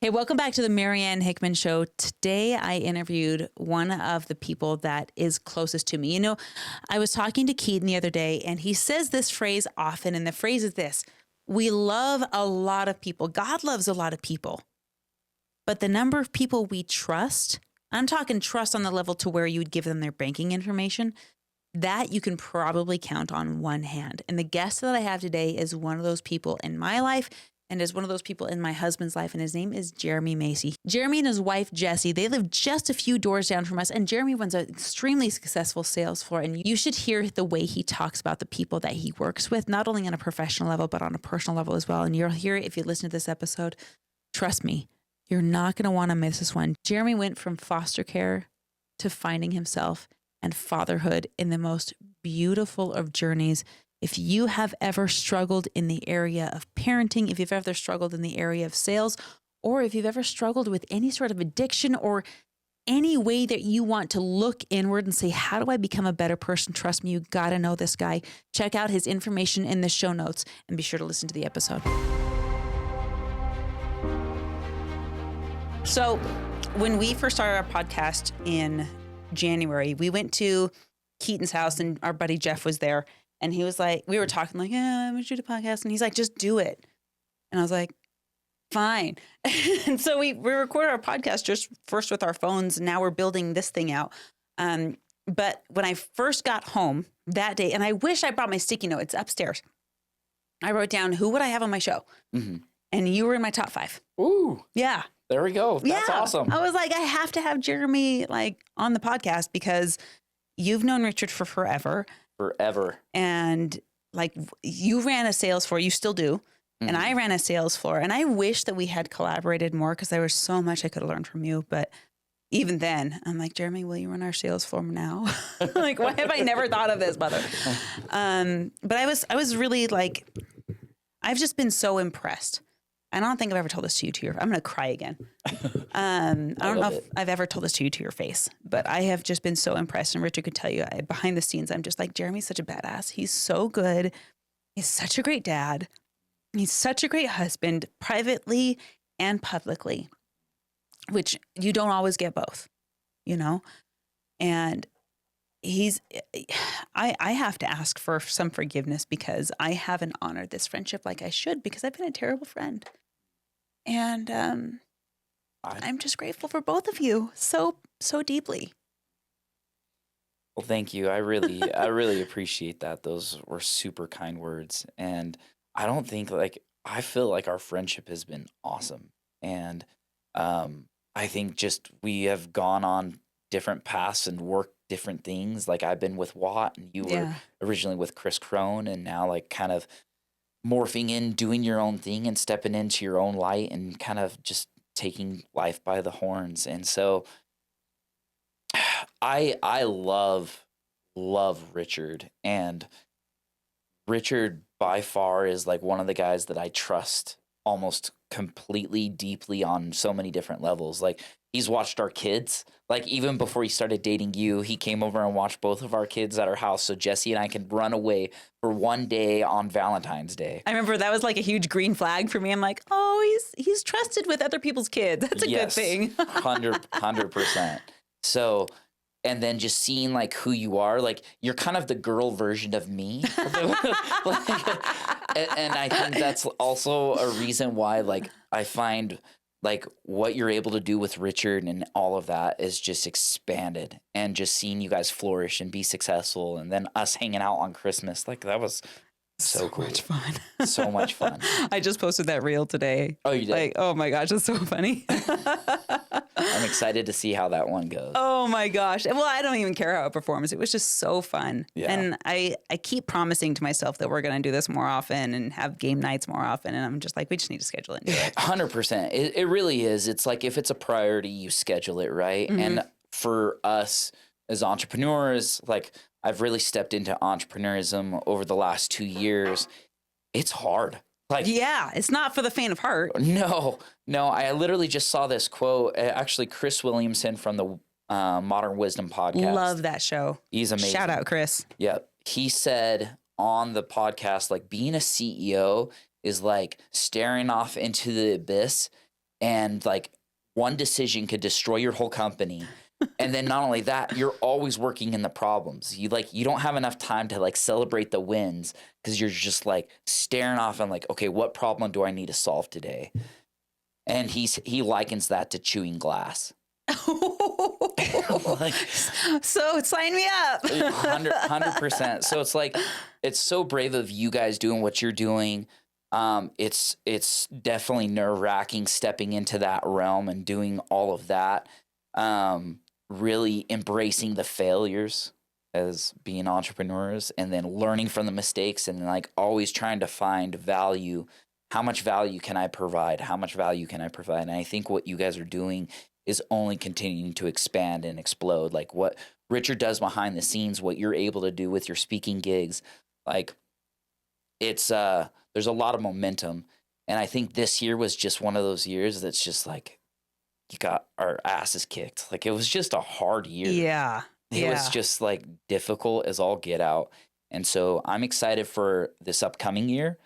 Hey, welcome back to the Marianne Hickman Show. Today, I interviewed one of the people that is closest to me. You know, I was talking to Keaton the other day, and he says this phrase often, and the phrase is this: we love a lot of people. God loves a lot of people. But the number of people we trust, I'm talking trust on the level to where you would give them their banking information, that you can probably count on one hand. And the guest that I have today is one of those people in my life and is one of those people in my husband's life, and his name is Jeremy Macy. Jeremy and his wife, Jessie, they live just a few doors down from us, and Jeremy runs an extremely successful sales floor, and you should hear the way he talks about the people that he works with, not only on a professional level, but on a personal level as well, and you'll hear it if you listen to this episode. Trust me, you're not going to want to miss this one. Jeremy went from foster care to finding himself and fatherhood in the most beautiful of journeys. If you have ever struggled in the area of parenting, if you've ever struggled in the area of sales, or if you've ever struggled with any sort of addiction or any way that you want to look inward and say, how do I become a better person? Trust me, you got to know this guy. Check out his information in the show notes and be sure to listen to the episode. So when we first started our podcast in January, we went to Keaton's house and our buddy Jeff was there. And he was like, we were talking like, yeah, I'm going to do the podcast. And he's like, just do it. And I was like, fine. And so we recorded our podcast just first with our phones. And now we're building this thing out. But when I first got home that day, and I wish I brought my sticky note, it's upstairs. I wrote down, who would I have on my show? Mm-hmm. And you were in my top 5. Ooh. Yeah. There we go. That's awesome. I was like, I have to have Jeremy like on the podcast because you've known Richard for forever. And like you ran a sales floor, you still do. Mm-hmm. And I ran a sales floor. And I wish that we had collaborated more because there was so much I could have learned from you. But even then, I'm like, Jeremy, will you run our sales floor now? Like, why have I never thought of this, mother? But I was really like, I've just been so impressed. I don't think I've ever told this to you I'm going to cry again. I don't know if I've ever told this to you to your face, but I have just been so impressed. And Richard could tell you behind the scenes, I'm just like, Jeremy's such a badass. He's so good. He's such a great dad. He's such a great husband, privately and publicly, which you don't always get both, you know? And I have to ask for some forgiveness because I haven't honored this friendship like I should because I've been a terrible friend. And I'm just grateful for both of you so deeply. Well, thank you. I really appreciate that. Those were super kind words. And I don't think I feel like our friendship has been awesome. And I think just we have gone on different paths and worked different things. Like I've been with Watt and you were originally with Chris Crone and now like kind of morphing in, doing your own thing and stepping into your own light and kind of just taking life by the horns. And so I love Richard, and Richard by far is like one of the guys that I trust almost completely deeply on so many different levels. Like he's watched our kids. Like even before he started dating you, he came over and watched both of our kids at our house. So Jessie and I can run away for one day on Valentine's Day. I remember that was like a huge green flag for me. I'm like, oh, he's trusted with other people's kids. That's a good thing. 100%. So, and then just seeing like who you are, like you're kind of the girl version of me. And I think that's also a reason why like I find like what you're able to do with Richard and all of that is just expanded, and just seeing you guys flourish and be successful, and then us hanging out on Christmas, like that was so cool. Much fun. So much fun. I just posted that reel today. Oh, you did? Like, oh my gosh, it's so funny. I'm excited to see how that one goes. Oh my gosh. Well, I don't even care how it performs. It was just so fun. Yeah. And I keep promising to myself that we're going to do this more often and have game nights more often. And I'm just like, we just need to schedule it. 100%. It really is. It's like if it's a priority, you schedule it, right? Mm-hmm. And for us as entrepreneurs, like I've really stepped into entrepreneurism over the last 2 years. It's hard. Like, yeah, it's not for the faint of heart. No. I literally just saw this quote. Actually, Chris Williamson from the Modern Wisdom podcast. Love that show. He's amazing. Shout out, Chris. Yeah. He said on the podcast, like being a CEO is like staring off into the abyss and like one decision could destroy your whole company. And then not only that, you're always working in the problems. You don't have enough time to like celebrate the wins because you're just like staring off and like, okay, what problem do I need to solve today? And he likens that to chewing glass. Like, so sign me up. 100%. So it's like, it's so brave of you guys doing what you're doing. It's definitely nerve-wracking stepping into that realm and doing all of that. Really embracing the failures as being entrepreneurs, and then learning from the mistakes, and like always trying to find value. How much value can I provide? How much value can I provide? And I think what you guys are doing is only continuing to expand and explode. Like what Richard does behind the scenes, what you're able to do with your speaking gigs, like it's there's a lot of momentum. And I think this year was just one of those years that's just like, you got our asses kicked. Like it was just a hard year. Yeah. It was just like difficult as all get out. And so I'm excited for this upcoming year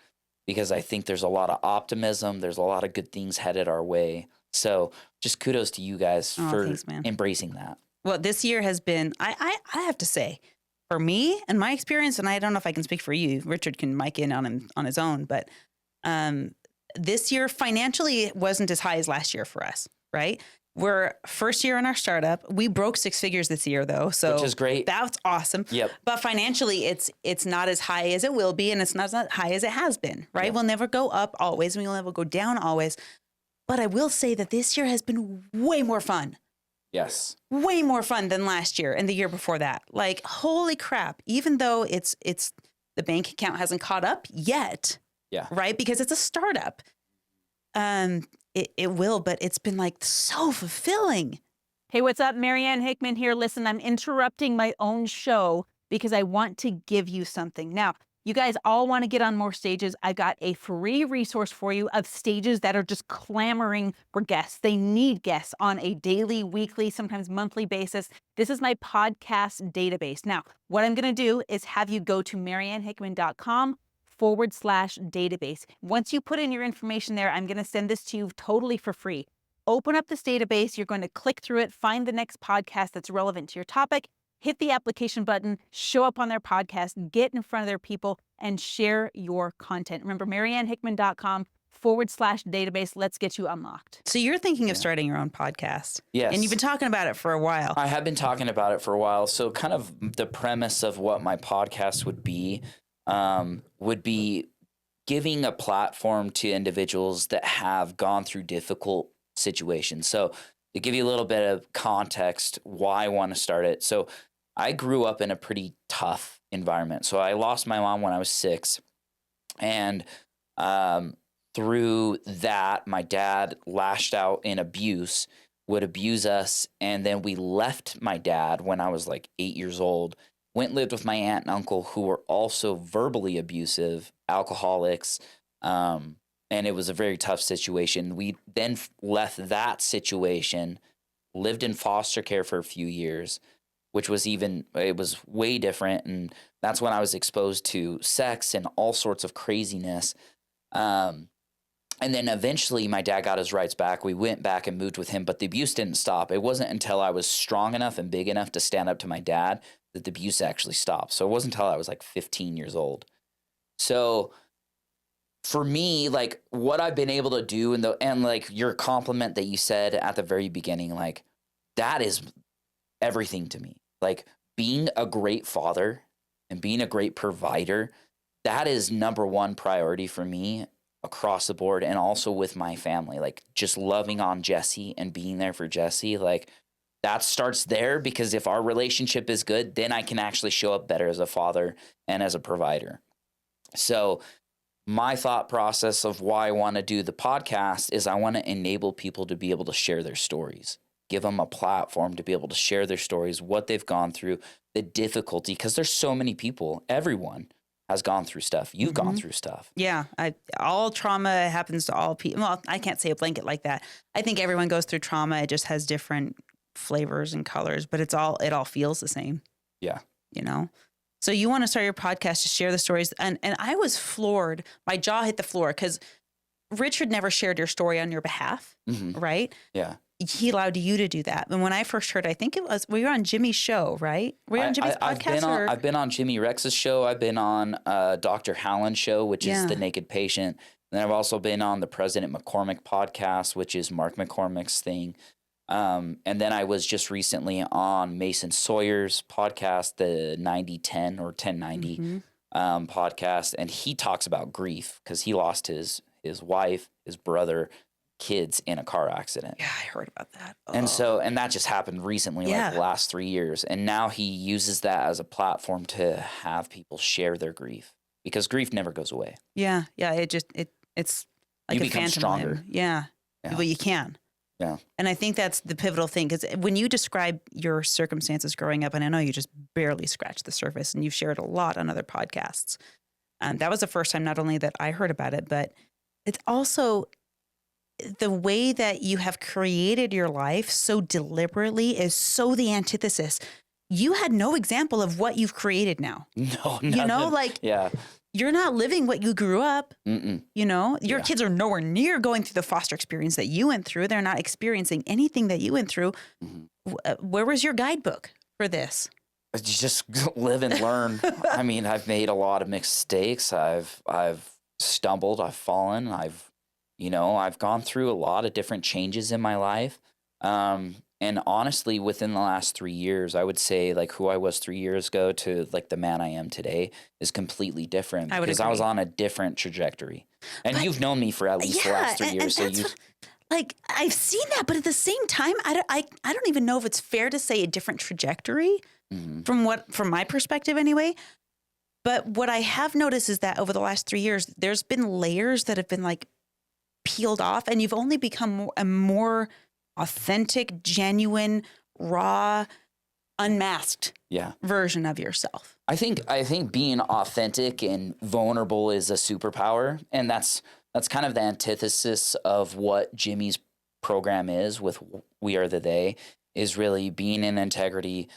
because I think there's a lot of optimism. There's a lot of good things headed our way. So just kudos to you guys for embracing that. Well, this year has been, I have to say, for me and my experience, and I don't know if I can speak for you, Richard can mic in on his own, but this year financially it wasn't as high as last year for us. Right? We're first year in our startup. We broke 6 figures this year though. So which is great. That's awesome. Yep. But financially it's not as high as it will be, and it's not as high as it has been, right? Yep. We'll never go up always, and we'll never go down always. But I will say that this year has been way more fun. Yes. Way more fun than last year and the year before that. Like, holy crap, even though it's the bank account hasn't caught up yet. Yeah. Right? Because it's a startup. It will, but it's been like so fulfilling. Hey, what's up? Marianne Hickman here. Listen, I'm interrupting my own show because I want to give you something. Now, you guys all want to get on more stages. I've got a free resource for you of stages that are just clamoring for guests. They need guests on a daily, weekly, sometimes monthly basis. This is my podcast database. Now, what I'm going to do is have you go to mariannehickman.com/database. Once you put in your information there, I'm going to send this to you totally for free. Open up this database. You're going to click through it, find the next podcast that's relevant to your topic, hit the application button, show up on their podcast, get in front of their people, and share your content. Remember, mariannehickman.com/database. Let's get you unlocked. So you're thinking of starting your own podcast. Yes. And you've been talking about it for a while. I have been talking about it for a while. So kind of the premise of what my podcast would be giving a platform to individuals that have gone through difficult situations. So to give you a little bit of context, why I want to start it. So I grew up in a pretty tough environment. So I lost my mom when I was 6. And through that, my dad lashed out in abuse, would abuse us. And then we left my dad when I was like 8 years old, went and lived with my aunt and uncle who were also verbally abusive, alcoholics. And it was a very tough situation. We then left that situation, lived in foster care for a few years, which was it was way different. And that's when I was exposed to sex and all sorts of craziness. And then eventually my dad got his rights back. We went back and moved with him, but the abuse didn't stop. It wasn't until I was strong enough and big enough to stand up to my dad that the abuse actually stopped. So it wasn't until I was like 15 years old. So for me, like what I've been able to do and like your compliment that you said at the very beginning, like that is everything to me. Like being a great father and being a great provider, that is number one priority for me across the board, and also with my family, like just loving on Jesse and being there for Jesse. Like that starts there, because if our relationship is good, then I can actually show up better as a father and as a provider. So my thought process of why I want to do the podcast is I want to enable people to be able to share their stories, give them a platform to be able to share their stories, what they've gone through, the difficulty, because there's so many people, everyone has gone through stuff. You've gone through stuff. Yeah. All trauma happens to all people. Well, I can't say a blanket like that. I think everyone goes through trauma. It just has different flavors and colors, but it all feels the same. Yeah. You know? So you want to start your podcast to share the stories. And I was floored. My jaw hit the floor because Richard never shared your story on your behalf, right? Yeah. He allowed you to do that. And when I first heard, I think we were on Jimmy's show, right? Were you on Jimmy's podcast? I've been on Jimmy Rex's show. I've been on Dr. Hallen's show, which is The Naked Patient. And then I've also been on the President McCormick podcast, which is Mark McCormick's thing. And then I was just recently on Mason Sawyer's podcast, the 90-10 or 1090 podcast. And he talks about grief because he lost his wife, his brother, kids in a car accident. Yeah, I heard about that. Oh. And that just happened recently, like the last 3 years. And now he uses that as a platform to have people share their grief because grief never goes away. Yeah. It's like you a become phantom stronger. limb. Yeah. Well, you can. Yeah. And I think that's the pivotal thing because when you describe your circumstances growing up, and I know you just barely scratched the surface and you've shared a lot on other podcasts. That was the first time not only that I heard about it, but it's also the way that you have created your life so deliberately is so the antithesis. You had no example of what you've created now. No, nothing. You know, you're not living what you grew up. You know, your kids are nowhere near going through the foster experience that you went through. They're not experiencing anything that you went through. Where was your guidebook for this? Just live and learn. I mean, I've made a lot of mistakes. I've stumbled. I've fallen. I've gone through a lot of different changes in my life. And honestly, within the last 3 years, I would say like who I was 3 years ago to like the man I am today is completely different because I was on a different trajectory. And you've known me for at least the last 3 years. So I've seen that, but at the same time, I don't even know if it's fair to say a different trajectory from my perspective anyway. But what I have noticed is that over the last 3 years, there's been layers that have been like peeled off and you've only become a more authentic, genuine, raw, unmasked version of yourself. I think being authentic and vulnerable is a superpower. And that's kind of the antithesis of what Jimmy's program is with We Are the They, is really being in integrity,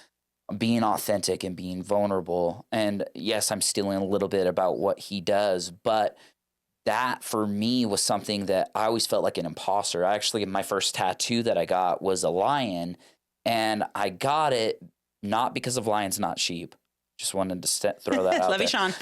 being authentic and being vulnerable. And yes, I'm stealing a little bit about what he does, but that for me was something that I always felt like an imposter. Actually, my first tattoo that I got was a lion, and I got it not because of lions, not sheep. Just wanted to throw that out Love you, Sean.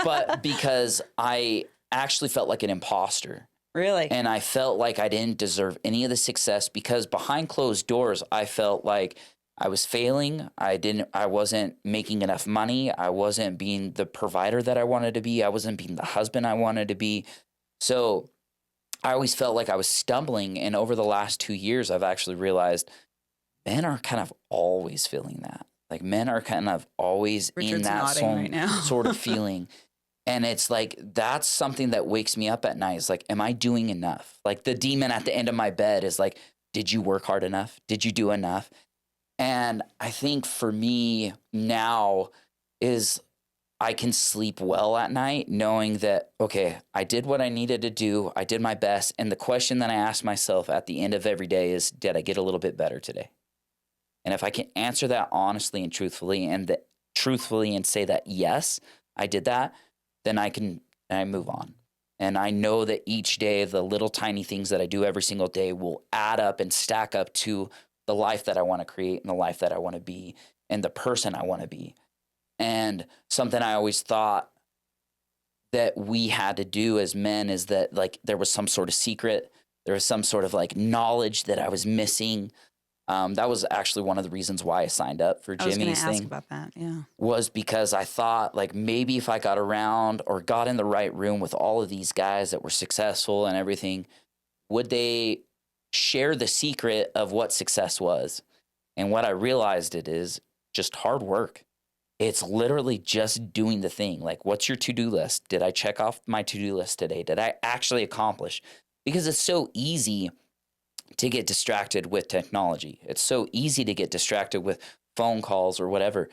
But because I actually felt like an imposter. Really? And I felt like I didn't deserve any of the success because behind closed doors, I felt like I was failing. I wasn't making enough money. I wasn't being the provider that I wanted to be. I wasn't being the husband I wanted to be. So I always felt like I was stumbling. And over the last 2 years, I've actually realized men are kind of always feeling that. Like men are kind of always Richard's in that right now. sort of feeling. And it's like, that's something that wakes me up at night. It's like, am I doing enough? Like the demon at the end of my bed is like, did you work hard enough? Did you do enough? And I think for me now is I can sleep well at night knowing that, okay, I did what I needed to do. I did my best. And the question that I ask myself at the end of every day is, did I get a little bit better today? And if I can answer that honestly and truthfully and say that, yes, I did that, then I move on. And I know that each day, the little tiny things that I do every single day will add up and stack up to the life that I want to create and the life that I want to be and the person I want to be. And something I always thought that we had to do as men is that like there was some sort of secret, there was some sort of like knowledge that I was missing. That was actually one of the reasons why I signed up for Jimmy's thing. I was going to ask about that, yeah. Was because I thought like maybe if I got around or got in the right room with all of these guys that were successful and everything, would they share the secret of what success was? And what I realized it is just hard work. It's literally just doing the thing. Like, what's your to-do list? Did I check off my to-do list today? Did I actually accomplish? Because it's so easy to get distracted with technology. It's so easy to get distracted with phone calls or whatever.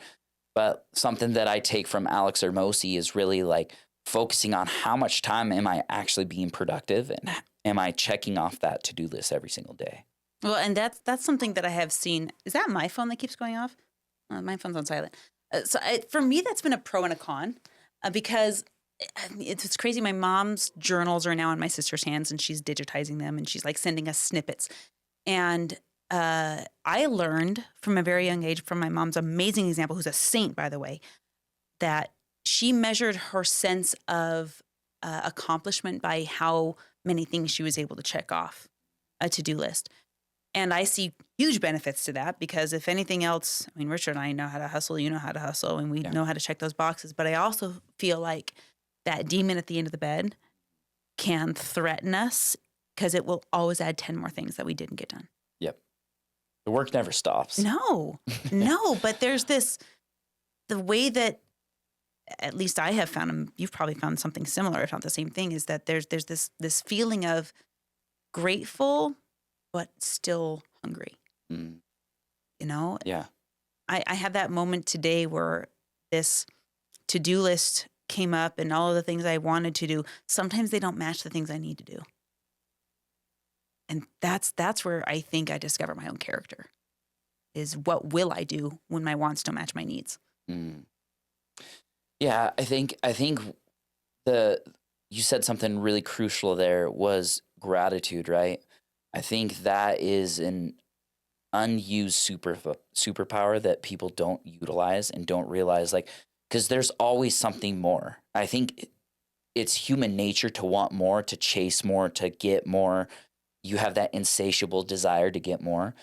But something that I take from Alex Hermosi is really like focusing on how much time am I actually being productive and am I checking off that to-do list every single day? Well, and that's something that I have seen. Is that my phone that keeps going off? My phone's on silent. For me, that's been a pro and a con because it's crazy. My mom's journals are now in my sister's hands, and she's digitizing them, and she's like sending us snippets. And I learned from a very young age from my mom's amazing example, who's a saint, by the way, that she measured her sense of accomplishment by how many things she was able to check off a to-do list. And I see huge benefits to that because if anything else, I mean, Richard and I know how to hustle, you know how to hustle, and we know how to check those boxes. But I also feel like that demon at the end of the bed can threaten us because it will always add 10 more things that we didn't get done. Yep. The work never stops. No, but there's the way that at least I have found, and you've probably found something similar, if not the same thing, is that there's this feeling of grateful, but still hungry. Mm. You know? Yeah. I had that moment today where this to-do list came up and all of the things I wanted to do, sometimes they don't match the things I need to do. And that's where I think I discover my own character, is what will I do when my wants don't match my needs? Mm. Yeah, I think you said something really crucial there was gratitude, right? I think that is an unused superpower that people don't utilize and don't realize, like, because there's always something more. I think it's human nature to want more, to chase more, to get more. You have that insatiable desire to get more.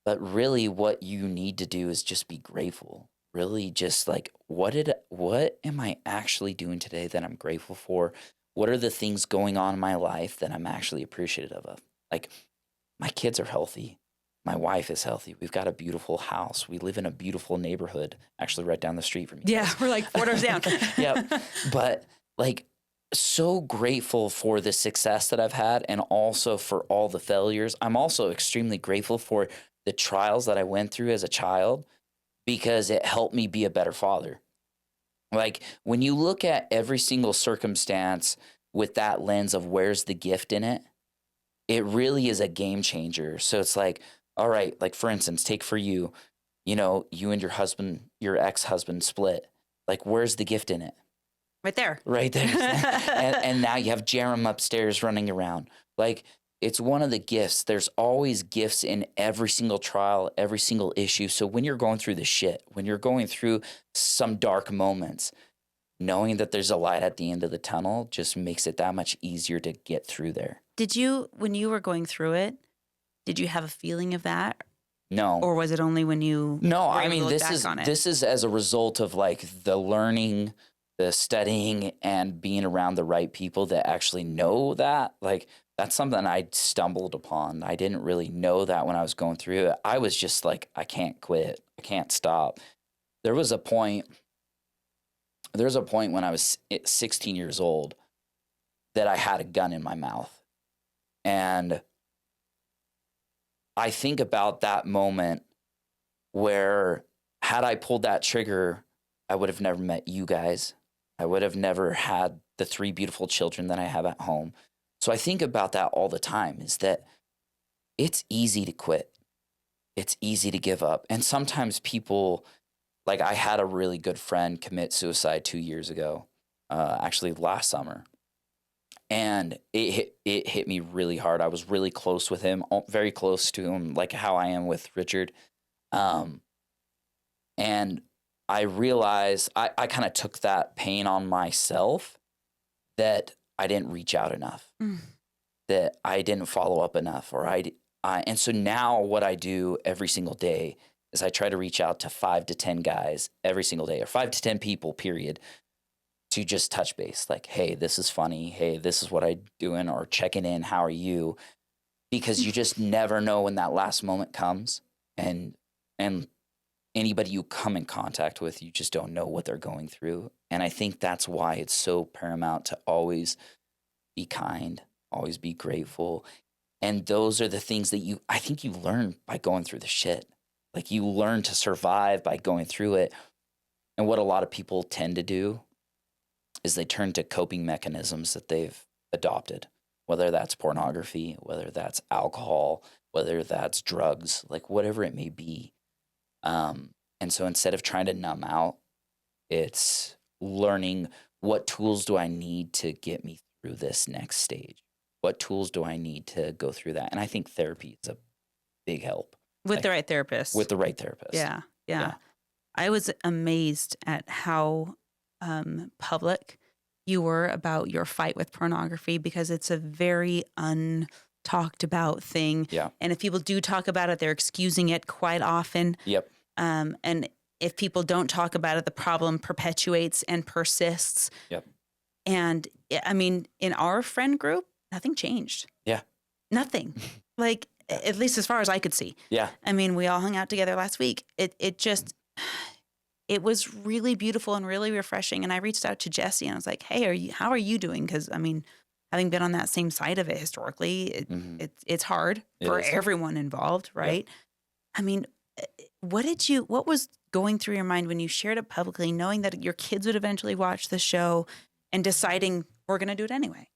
But really what you need to do is just be grateful. Really just like, what am I actually doing today that I'm grateful for? What are the things going on in my life that I'm actually appreciative of? Like, my kids are healthy. My wife is healthy. We've got a beautiful house. We live in a beautiful neighborhood, actually right down the street from you. Yeah, we're like 4 doors down. Yep. But like, so grateful for the success that I've had and also for all the failures. I'm also extremely grateful for the trials that I went through as a child because it helped me be a better father. Like, when you look at every single circumstance with that lens of where's the gift in it, it really is a game changer. So it's like, all right, like for instance, take for you, you and your ex-husband split. Like, where's the gift in it? Right there. Right there. and now you have Jerem upstairs running around. Like, it's one of the gifts. There's always gifts in every single trial, every single issue. So when you're going through the shit, when you're going through some dark moments, knowing that there's a light at the end of the tunnel just makes it that much easier to get through there. Did you, when you were going through it, did you have a feeling of that? No. Or was it only when you No, were I able mean, to look back on it? this is as a result of like the learning, the studying, and being around the right people that actually know that. Like, that's something I stumbled upon. I didn't really know that when I was going through it. I was just like, I can't quit. I can't stop. There was a point when I was 16 years old that I had a gun in my mouth. And I think about that moment where had I pulled that trigger, I would have never met you guys. I would have never had the 3 beautiful children that I have at home. So I think about that all the time, is that it's easy to quit. It's easy to give up. And sometimes people, like, I had a really good friend commit suicide 2 years ago, actually last summer. And it hit me really hard. I was really close with him, very close to him, like how I am with Richard. And I realized I kind of took that pain on myself, that I didn't reach out enough, that I didn't follow up enough, and so now what I do every single day is I try to reach out to 5 to 10 guys every single day, or 5 to 10 people, period, to just touch base. Like, hey, this is funny. Hey, this is what I'm doing, or checking in. How are you? Because you just never know when that last moment comes, and anybody you come in contact with, you just don't know what they're going through. And I think that's why it's so paramount to always be kind, always be grateful. And those are the things that I think you learn by going through the shit. Like, you learn to survive by going through it. And what a lot of people tend to do is they turn to coping mechanisms that they've adopted, whether that's pornography, whether that's alcohol, whether that's drugs, like whatever it may be. And so instead of trying to numb out, it's learning what tools do I need to get me through this next stage? What tools do I need to go through that? And I think therapy is a big help. With Like, the right therapist. with the right therapist. Yeah. Yeah. I was amazed at how public you were about your fight with pornography, because it's a very untalked about thing. Yeah. And if people do talk about it, they're excusing it quite often. Yep. And if people don't talk about it, the problem perpetuates and persists. Yep. And I mean, in our friend group, nothing changed. Yeah. Nothing. Like, at least as far as I could see. Yeah. I mean, we all hung out together last week. It was really beautiful and really refreshing. And I reached out to Jesse and I was like, hey, how are you doing? Because I mean, having been on that same side of it historically, it's hard for everyone involved, right? Yep. I mean, what was going through your mind when you shared it publicly, knowing that your kids would eventually watch the show and deciding we're going to do it anyway?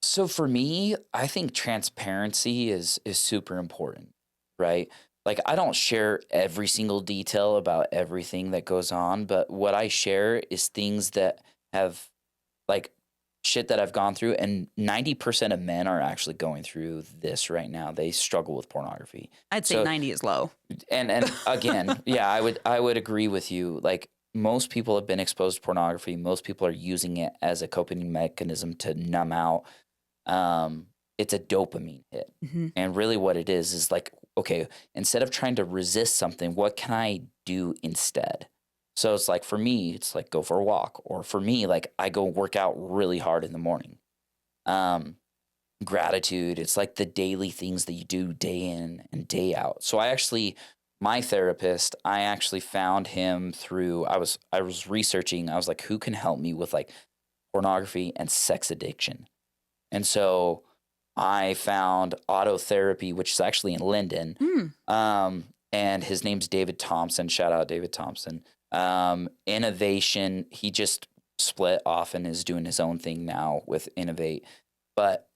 So for me, I think transparency is super important, right? Like, I don't share every single detail about everything that goes on, but what I share is things that have, like, shit that I've gone through. And 90% of men are actually going through this right now. They struggle with pornography. I'd say 90 is low. And again, yeah, I would agree with you. Like, most people have been exposed to pornography. Most people are using it as a coping mechanism to numb out. It's a dopamine hit. Mm-hmm. And really what it is like, okay, instead of trying to resist something, what can I do instead? So it's like, for me, it's like go for a walk. Or for me, like, I go work out really hard in the morning. Gratitude, it's like the daily things that you do day in and day out. So my therapist, I actually found him through, I was researching, I was like, who can help me with like pornography and sex addiction? And so I found Autotherapy, which is actually in Linden. And his name's David Thompson. Shout out David Thompson. Innovation, he just split off and is doing his own thing now with Innovate. But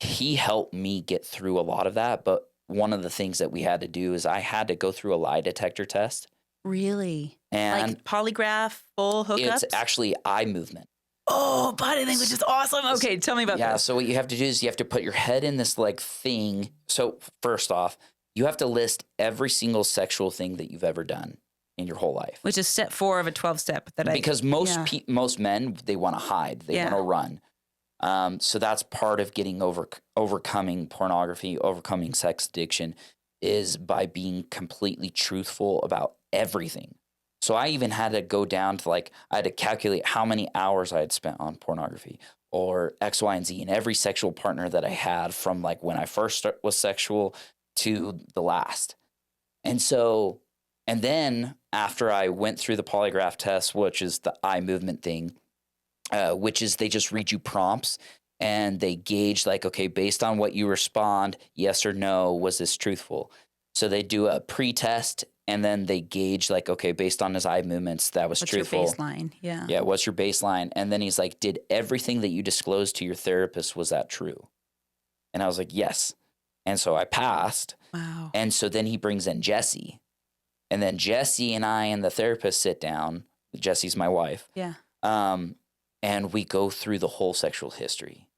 he helped me get through a lot of that. But one of the things that we had to do is I had to go through a lie detector test. Really? And like polygraph, full hookups? It's actually eye movement. Oh, body language is awesome. Okay, tell me about this. Yeah, this. so what you have to do is you have to put your head in this like thing. So first off, you have to list every single sexual thing that you've ever done in your whole life. Which is step 4 of a 12-step. Because most men, they want to hide. They want to run. So that's part of getting overcoming pornography, overcoming sex addiction, is by being completely truthful about everything. So I even had to go down to I had to calculate how many hours I had spent on pornography or X, Y, and Z, and every sexual partner that I had from like when I first was sexual to the last. And then after I went through the polygraph test, which is the eye movement thing, which is they just read you prompts and they gauge like, okay, based on what you respond, yes or no, was this truthful? So they do a pre-test. And then they gauge like, okay, based on his eye movements, that was truthful. What's your baseline? Yeah. Yeah, what's your baseline? And then he's like, did everything that you disclosed to your therapist, was that true? And I was like, yes. And so I passed. Wow. And so then he brings in Jesse. And then Jesse and I and the therapist sit down. Jesse's my wife. Yeah. And we go through the whole sexual history.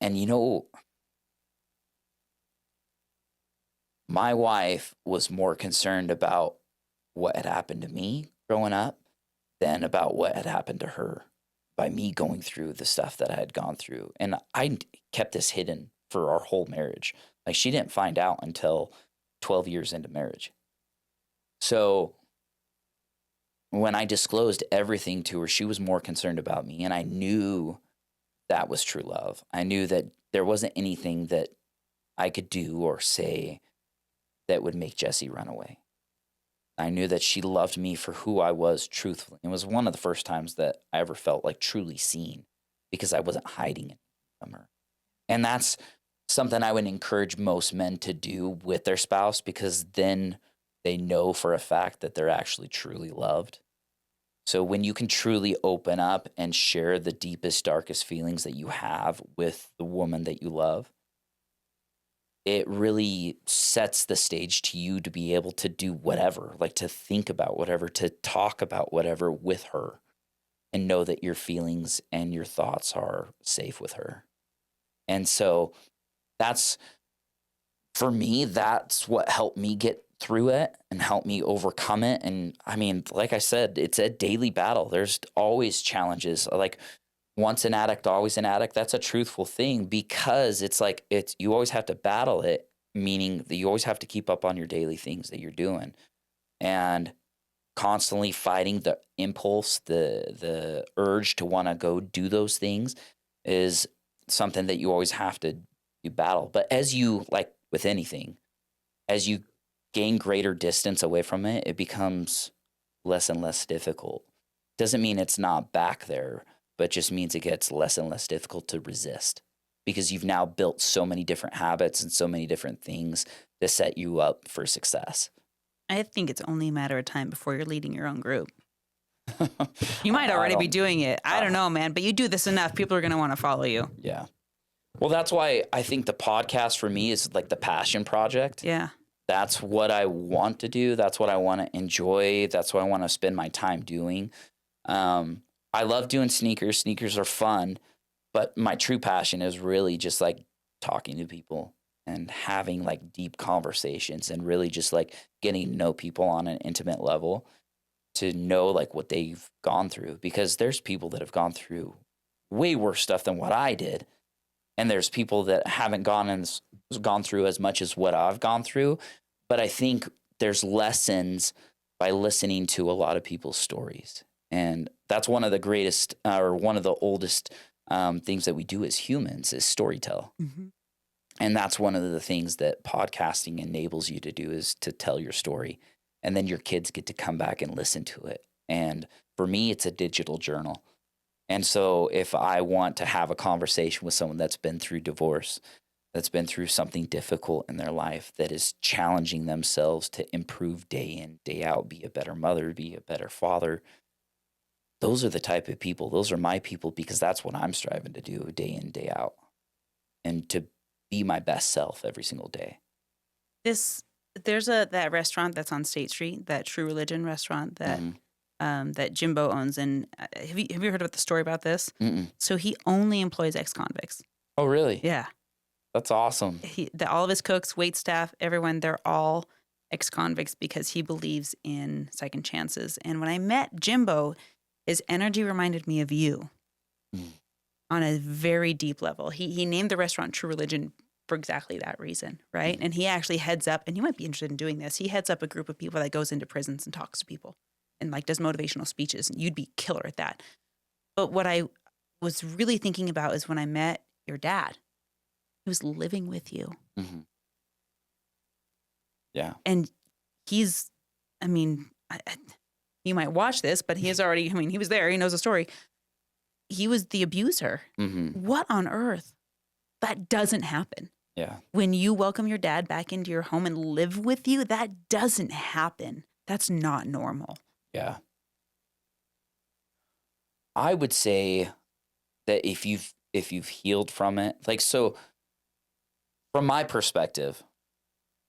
And my wife was more concerned about what had happened to me growing up than about what had happened to her by me going through the stuff that I had gone through. And I kept this hidden for our whole marriage. Like, she didn't find out until 12 years into marriage. So when I disclosed everything to her, she was more concerned about me. And I knew that was true love. I knew that there wasn't anything that I could do or say that would make Jesse run away. I knew that she loved me for who I was truthfully. It was one of the first times that I ever felt like truly seen, because I wasn't hiding it from her. And that's something I would encourage most men to do with their spouse, because then they know for a fact that they're actually truly loved. So when you can truly open up and share the deepest, darkest feelings that you have with the woman that you love, it really sets the stage to you to be able to do whatever, like to think about whatever, to talk about whatever with her. and know that your feelings and your thoughts are safe with her. And so that's, for me, that's what helped me get through it and help me overcome it. And I mean, like I said, it's a daily battle. There's always challenges. Like, once an addict, always an addict. That's a truthful thing, because it's like, you always have to battle it, meaning that you always have to keep up on your daily things that you're doing, and constantly fighting the impulse, the urge to want to go do those things is something that you always have to battle. But as you, like with anything, as you gain greater distance away from it, it becomes less and less difficult. Doesn't mean it's not back there, but just means it gets less and less difficult to resist, because you've now built so many different habits and so many different things to set you up for success. I think it's only a matter of time before you're leading your own group. You might already be doing it. I don't know, man, but you do this enough, people are going to want to follow you. Yeah. Well, that's why I think the podcast for me is like the passion project. Yeah. That's what I want to do. That's what I want to enjoy. That's what I want to spend my time doing. I love doing sneakers. Sneakers are fun, but my true passion is really just like talking to people and having like deep conversations, and really just like getting to know people on an intimate level, to know like what they've gone through, because there's people that have gone through way worse stuff than what I did. And there's people that haven't gone through as much as what I've gone through. But I think there's lessons by listening to a lot of people's stories. And that's one of the greatest, or one of the oldest things that we do as humans, is storytell. Mm-hmm. And that's one of the things that podcasting enables you to do, is to tell your story. And then your kids get to come back and listen to it. And for me, it's a digital journal. And so if I want to have a conversation with someone that's been through divorce, that's been through something difficult in their life, that is challenging themselves to improve day in, day out, be a better mother, be a better father, those are the type of people, those are my people, because that's what I'm striving to do day in, day out, and to be my best self every single day. There's that restaurant that's on State Street, that True Religion restaurant that that Jimbo owns. And have you heard about the story about this? Mm-mm. So he only employs ex-convicts. Oh, really? Yeah. That's awesome. All of his cooks, wait staff, everyone, they're all ex-convicts, because he believes in second chances. And when I met Jimbo, his energy reminded me of you on a very deep level. He named the restaurant True Religion for exactly that reason, right? And he actually heads up, and you might be interested in doing this, he heads up a group of people that goes into prisons and talks to people and like does motivational speeches, and you'd be killer at that. But what I was really thinking about is when I met your dad, he was living with you. Mm-hmm. Yeah. And he's, I mean, you might watch this, but he is already, I mean, he was there, he knows the story. He was the abuser. Mm-hmm. What on earth? That doesn't happen. Yeah. When you welcome your dad back into your home and live with you, that doesn't happen. That's not normal. Yeah. I would say that if you've healed from it, like, so from my perspective,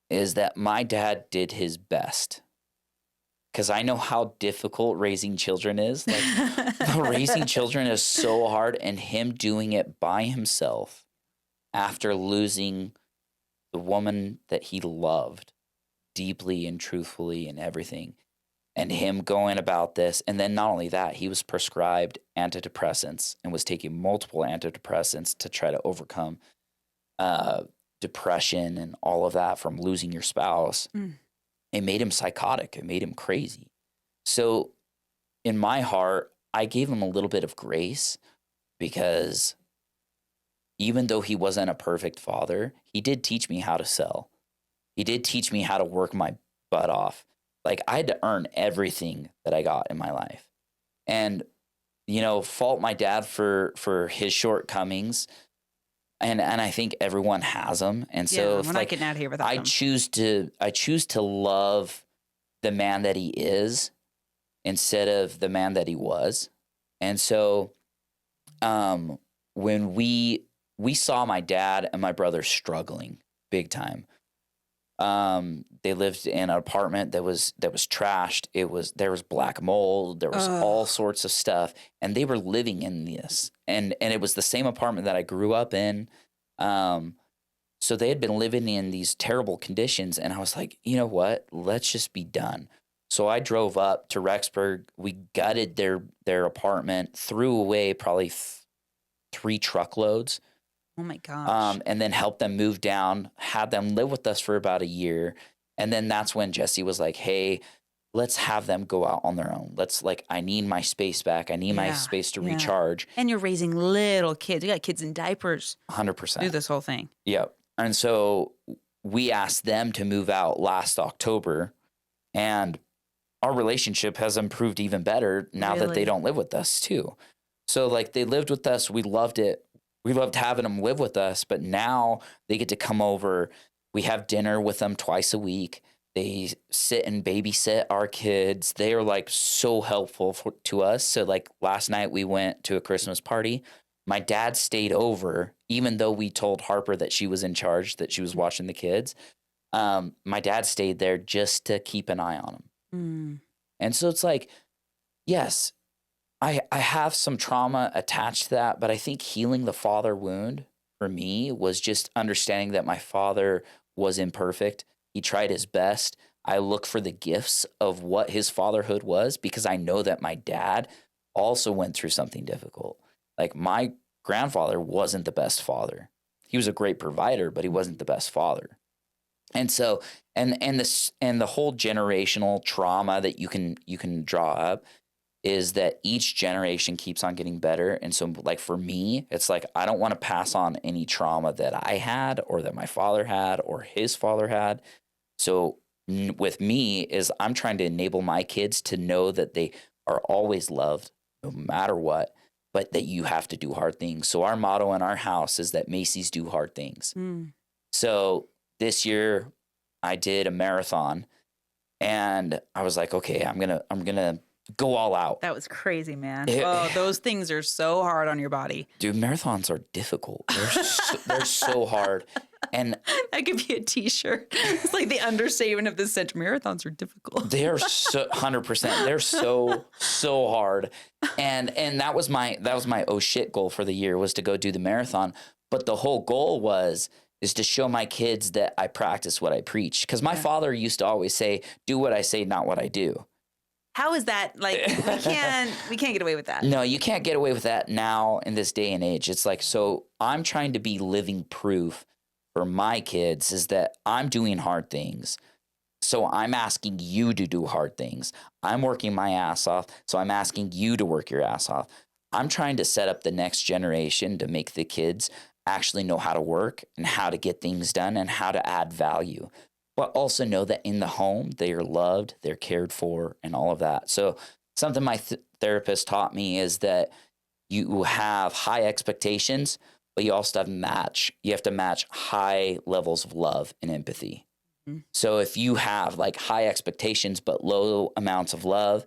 is that my dad did his best, because I know how difficult raising children is. Like, raising children is so hard, and him doing it by himself after losing the woman that he loved deeply and truthfully and everything, and him going about this. And then not only that, he was prescribed antidepressants and was taking multiple antidepressants to try to overcome depression and all of that from losing your spouse. It made him psychotic. It made him crazy. So in my heart, I gave him a little bit of grace, because even though he wasn't a perfect father, he did teach me how to sell. He did teach me how to work my butt off. Like, I had to earn everything that I got in my life. And, fault my dad for his shortcomings. And I think everyone has them. And so we're not getting out of here without I them. choose to love the man that he is instead of the man that he was. And so when we saw my dad and my brother struggling big time, They lived in an apartment that was trashed. There was black mold. There was all sorts of stuff, and they were living in this. And it was the same apartment that I grew up in. So they had been living in these terrible conditions, and I was like, you know what? Let's just be done. So I drove up to Rexburg. We gutted their apartment, threw away probably 3 truckloads. Oh my gosh. And then helped them move down, had them live with us for about a year. And then that's when Jesse was like, hey, let's have them go out on their own. I need my space back. I need my space to recharge. And you're raising little kids. You got kids in diapers. 100%. Do this whole thing. Yep. And so we asked them to move out last October, and our relationship has improved even better now that they don't live with us too. So they lived with us. We loved it. We loved having them live with us, but now they get to come over. We have dinner with them twice a week. They sit and babysit our kids. They are so helpful to us. So last night we went to a Christmas party. My dad stayed over, even though we told Harper that she was in charge, that she was watching the kids. My dad stayed there just to keep an eye on them. And so it's yes, I have some trauma attached to that, but I think healing the father wound for me was just understanding that my father was imperfect. He tried his best. I look for the gifts of what his fatherhood was, because I know that my dad also went through something difficult. My grandfather wasn't the best father. He was a great provider, but he wasn't the best father. And so, and the whole generational trauma that you can draw up is that each generation keeps on getting better. And so for me, it's I don't want to pass on any trauma that I had or that my father had or his father had. So with me is I'm trying to enable my kids to know that they are always loved no matter what, but that you have to do hard things. So our motto in our house is that Macy's do hard things. So this year I did a marathon, and I was like, okay, I'm going to go all out. That was crazy, man. Those things are so hard on your body. Dude, marathons are difficult. They're so hard. And that could be a t-shirt. It's the understatement of this century. Marathons are difficult. They're 100%. They're so hard. And that was my oh shit goal for the year, was to go do the marathon. But the whole goal is to show my kids that I practice what I preach. Because my father used to always say, do what I say, not what I do. How is that? We can't get away with that. No, you can't get away with that now in this day and age. It's so I'm trying to be living proof for my kids is that I'm doing hard things. So I'm asking you to do hard things. I'm working my ass off. So I'm asking you to work your ass off. I'm trying to set up the next generation to make the kids actually know how to work and how to get things done and how to add value, but also know that in the home, they are loved, they're cared for, and all of that. So something my therapist taught me is that you have high expectations, but you also have you have to match high levels of love and empathy. So if you have high expectations, but low amounts of love,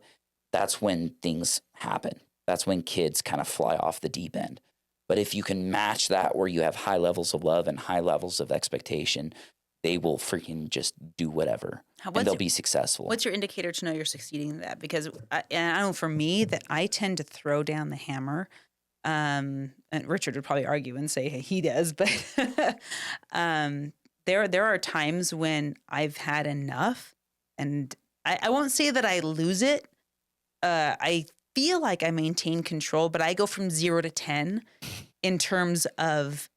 that's when things happen. That's when kids kind of fly off the deep end. But if you can match that where you have high levels of love and high levels of expectation, they will freaking just do whatever, and they'll be successful. What's your indicator to know you're succeeding in that? Because I know for me that I tend to throw down the hammer. And Richard would probably argue and say, hey, he does. But there are times when I've had enough, and I won't say that I lose it. I feel like I maintain control, but I go from 0 to 10 in terms of,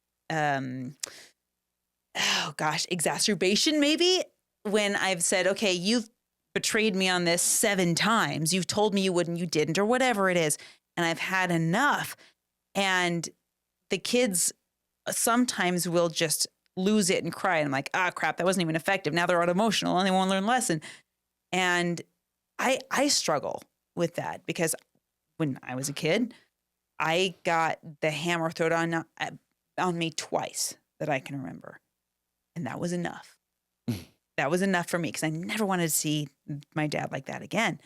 exacerbation maybe, when I've said, okay, you've betrayed me on this 7 times. You've told me you would and you didn't, or whatever it is. And I've had enough. And the kids sometimes will just lose it and cry. And I'm like, crap, that wasn't even effective. Now they're unemotional and they won't learn a lesson. And I struggle with that because when I was a kid, I got the hammer thrown on me twice that I can remember. And that was enough. That was enough for me because I never wanted to see my dad like that again.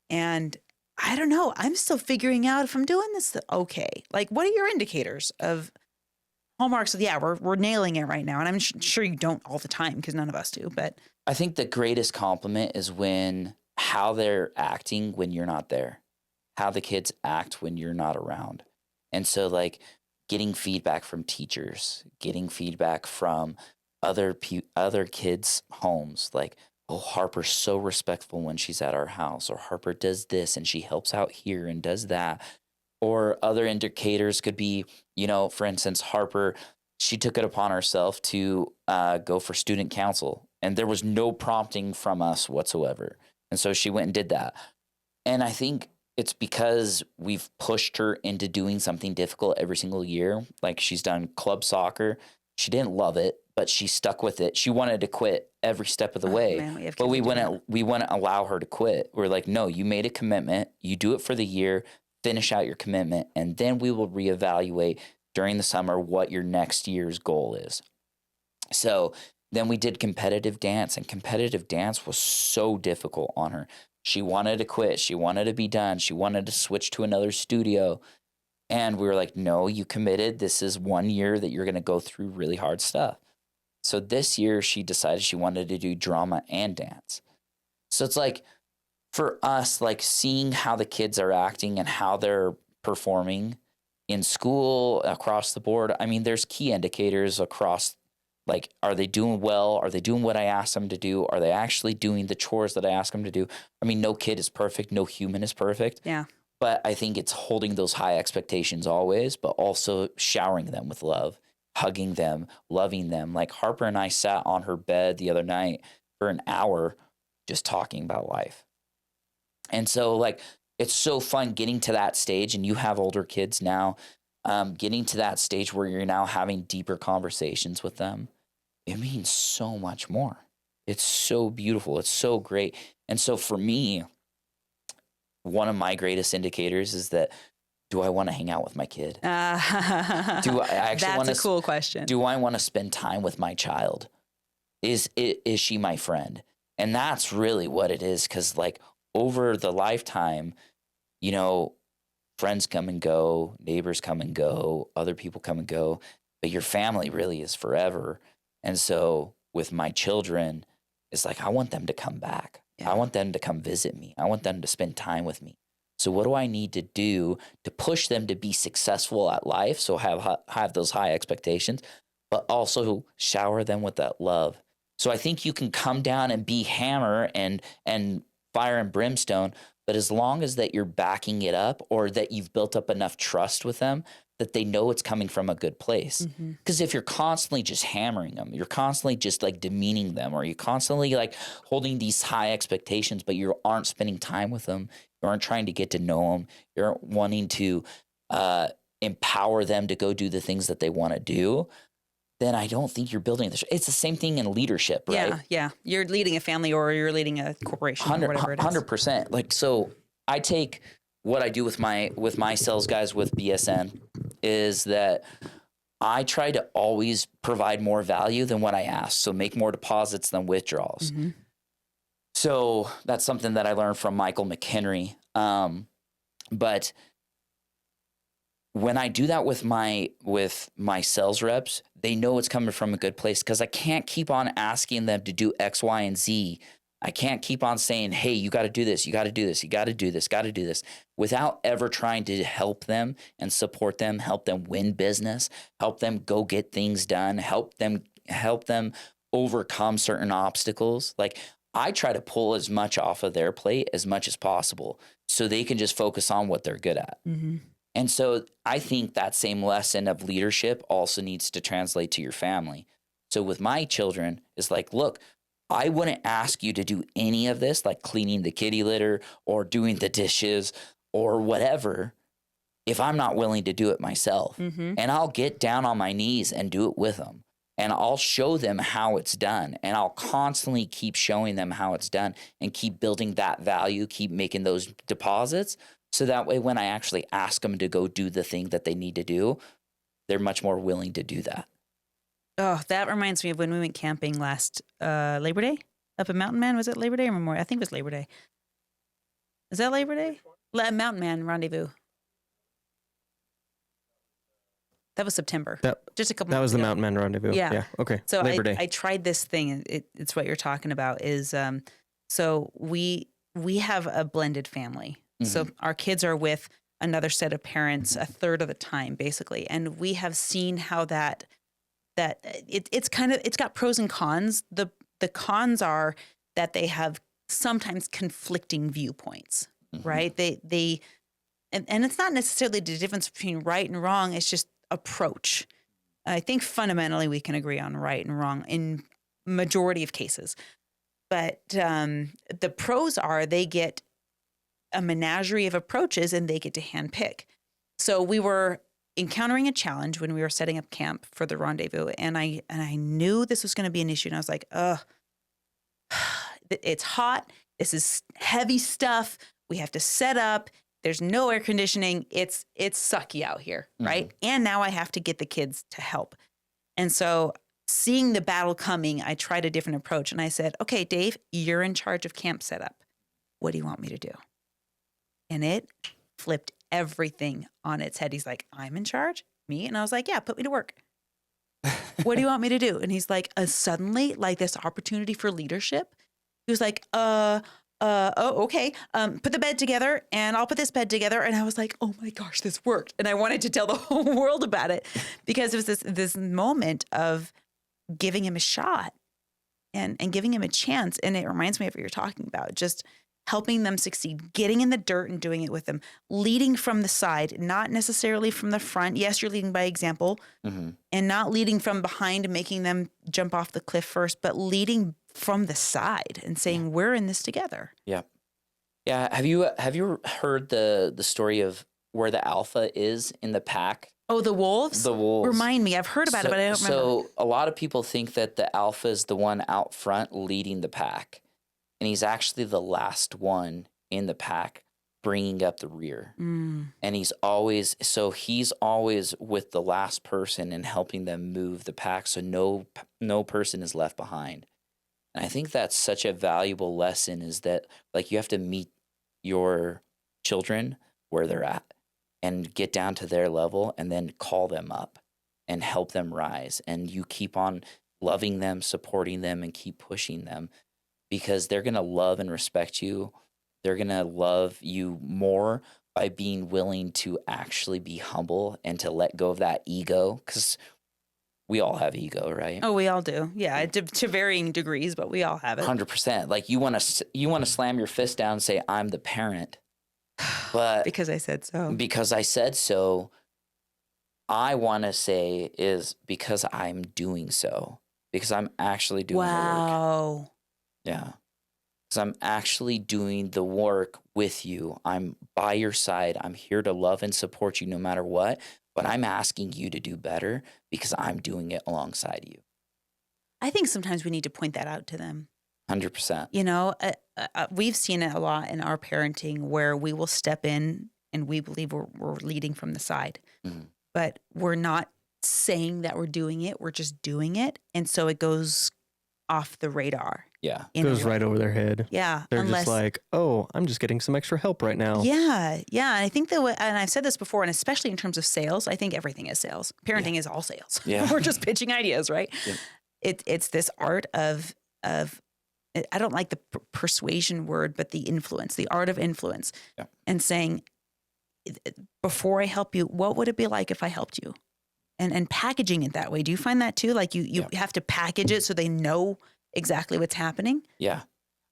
And I don't know. I'm still figuring out if I'm doing this okay. What are your indicators of homework. So yeah, we're nailing it right now. And I'm sure you don't all the time because none of us do, but I think the greatest compliment is when how they're acting when you're not there, how the kids act when you're not around. And so like getting feedback from teachers, getting feedback from other kids' homes, like, oh, Harper's so respectful when she's at our house, or Harper does this and she helps out here and does that. Or other indicators could be, for instance, Harper, she took it upon herself to go for student council, and there was no prompting from us whatsoever. And so she went and did that. And I think it's because we've pushed her into doing something difficult every single year. Like she's done club soccer. She didn't love it, but she stuck with it. She wanted to quit every step of the way, man, but we wouldn't allow her to quit. We're like, no, you made a commitment. You do it for the year, finish out your commitment, and then we will reevaluate during the summer what your next year's goal is. So then we did competitive dance, and competitive dance was so difficult on her. She wanted to quit. She wanted to be done. She wanted to switch to another studio. And we were like, no, you committed. This is 1 year that you're going to go through really hard stuff. So this year she decided she wanted to do drama and dance. So it's like, for us, like seeing how the kids are acting and how they're performing in school across the board. I mean, there's key indicators across, like, are they doing well? Are they doing what I asked them to do? Are they actually doing the chores that I asked them to do? I mean, no kid is perfect. No human is perfect. Yeah. But I think it's holding those high expectations always, but also showering them with love, hugging them, loving them. Like Harper and I sat on her bed the other night for an hour just talking about life. And so like, it's so fun getting to that stage, and you have older kids now, getting to that stage where you're now having deeper conversations with them. It means so much more. It's so beautiful. It's so great. And so for me, one of my greatest indicators is that, do I want to hang out with my kid? Do I actually want to? That's a cool question. Do I want to spend time with my child? Is she my friend? And that's really what it is. Because like over the lifetime, friends come and go, neighbors come and go, other people come and go, but your family really is forever. And so with my children, it's like, I want them to come back. Yeah. I want them to come visit me. I want them to spend time with me. So what do I need to do to push them to be successful at life? So have those high expectations, but also shower them with that love. So I think you can come down and be hammer and fire and brimstone, but as long as that you're backing it up, or that you've built up enough trust with them that they know it's coming from a good place. Because if you're constantly just hammering them, you're constantly just like demeaning them, or you're constantly like holding these high expectations, but you aren't spending time with them, you aren't trying to get to know them, you aren't wanting to empower them to go do the things that they want to do, then I don't think you're building this. It's the same thing in leadership, right? Yeah. You're leading a family, or you're leading a corporation, or whatever it is. 100%. Like, so I take what I do with my sales guys with BSN is that I try to always provide more value than what I ask. So make more deposits than withdrawals. So that's something that I learned from Michael McHenry. But when I do that with my sales reps, they know it's coming from a good place, because I can't keep on asking them to do X, Y, and Z. I can't keep on saying, hey, you got to do this, you got to do this, you got to do this, got to do this, without ever trying to help them and support them, help them win business, help them go get things done, help them overcome certain obstacles. Like, I try to pull as much off of their plate as much as possible so they can just focus on what they're good at. And so I think that same lesson of leadership also needs to translate to your family. So with my children, it's like, look, I wouldn't ask you to do any of this, like cleaning the kitty litter or doing the dishes or whatever, if I'm not willing to do it myself. And I'll get down on my knees and do it with them. And I'll show them how it's done. And I'll constantly keep showing them how it's done and keep building that value, keep making those deposits. So that way, when I actually ask them to go do the thing that they need to do, they're much more willing to do that. Oh, that reminds me of when we went camping last Labor Day up in Mountain Man. Was it Labor Day or Memorial? I think it was Labor Day. Is that Labor Day? Mountain Man Rendezvous. That was September. Just a couple That months was the ago. Mountain Men Rendezvous. Yeah. Okay. So Labor Day. I tried this thing, and it's what you're talking about is, so we have a blended family. So our kids are with another set of parents a third of the time, basically. And we have seen how it's got pros and cons. The cons are that they have sometimes conflicting viewpoints, right? And it's not necessarily the difference between right and wrong. It's just approach. I think fundamentally we can agree on right and wrong in majority of cases. But the pros are they get a menagerie of approaches and they get to handpick. So we were encountering a challenge when we were setting up camp for the rendezvous. And I knew this was going to be an issue. And I was like, it's hot. This is heavy stuff. We have to set up. There's no air conditioning. It's sucky out here, right? And now I have to get the kids to help. And so seeing the battle coming, I tried a different approach. And I said, okay, Dave, you're in charge of camp setup. What do you want me to do? And it flipped everything on its head. He's like, I'm in charge? Me? And I was like, yeah, put me to work. What do you want me to do? And he's like, suddenly, like this opportunity for leadership. He was like, okay, put the bed together and I'll put this bed together. And I was like, oh my gosh, this worked. And I wanted to tell the whole world about it because it was this moment of giving him a shot and giving him a chance. And it reminds me of what you're talking about, just helping them succeed, getting in the dirt and doing it with them, leading from the side, not necessarily from the front. Yes, you're leading by example and not leading from behind and making them jump off the cliff first, but leading from the side and saying, we're in this together. Yeah. Yeah. Have you heard the story of where the alpha is in the pack? Oh, the wolves? The wolves. Remind me. I've heard about it, but I don't remember. So a lot of people think that the alpha is the one out front leading the pack. And he's actually the last one in the pack bringing up the rear. And he's always with the last person and helping them move the pack so no person is left behind. And I think that's such a valuable lesson is that like you have to meet your children where they're at and get down to their level and then call them up and help them rise. And you keep on loving them, supporting them, and keep pushing them because they're going to love and respect you. They're going to love you more by being willing to actually be humble and to let go of that ego because we all have ego, right? Oh, we all do. Yeah, to varying degrees, but we all have it. 100%. Like you want to slam your fist down and say, I'm the parent. But because I said so. Because I said so, I want to say is because I'm doing so. Because I'm actually doing the work. Wow. Yeah. Because I'm actually doing the work with you. I'm by your side. I'm here to love and support you no matter what. But I'm asking you to do better because I'm doing it alongside you. I think sometimes we need to point that out to them. 100%. You know, we've seen it a lot in our parenting where we will step in and we believe we're leading from the side. But we're not saying that we're doing it. We're just doing it. And so it goes off the radar. Yeah. It goes right over their head. Yeah. They're just like, oh, I'm just getting some extra help right now. Yeah. Yeah. And I think and I've said this before, and especially in terms of sales, I think everything is sales. Parenting is all sales. Yeah. We're just pitching ideas, right? Yeah. It's this art of I don't like the persuasion word, but the influence, the art of influence, and saying, before I help you, what would it be like if I helped you? And packaging it that way. Do you find that too? Like you have to package it so they know exactly what's happening? Yeah.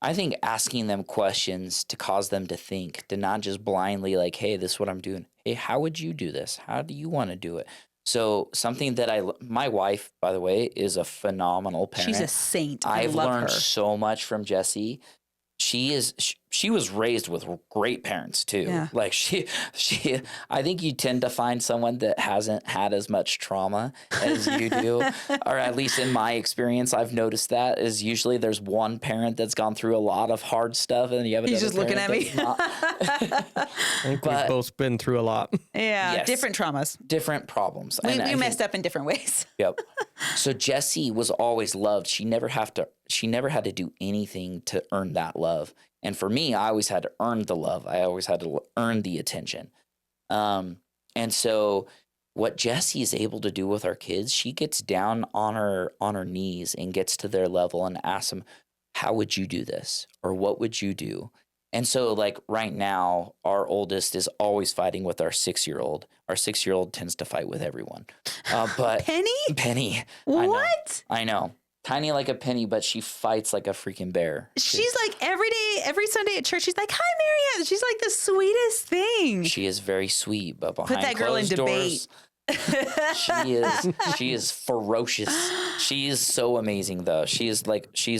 I think asking them questions to cause them to think, to not just blindly like, hey, this is what I'm doing. Hey, how would you do this? How do you want to do it? So something that my wife, by the way, is a phenomenal parent. She's a saint. I've love learned her. so much from Jessie. She was raised with great parents too. Yeah. Like she, I think you tend to find someone that hasn't had as much trauma as you do, or at least in my experience, I've noticed that is usually there's one parent that's gone through a lot of hard stuff, and you have He's another just looking at me. I think we've both been through a lot. Yeah, Yes. different traumas. different problems. We And I think- messed up in different ways. Yep. So Jessie was always loved. She never had to do anything to earn that love. And for me, I always had to earn the love. I always had to earn the attention. And so what Jessie is able to do with our kids, she gets down on her knees and gets to their level and asks them, how would you do this? Or what would you do? And so like right now, our oldest is always fighting with our 6-year-old. Our 6-year-old tends to fight with everyone. But Penny. What? I know. Tiny like a penny, but she fights like a freaking bear. She's like every day, every Sunday at church, she's like, hi, Marianne. She's like the sweetest thing. She is very sweet, but behind Put that girl in closed debate. doors, she is ferocious. She is so amazing though. She's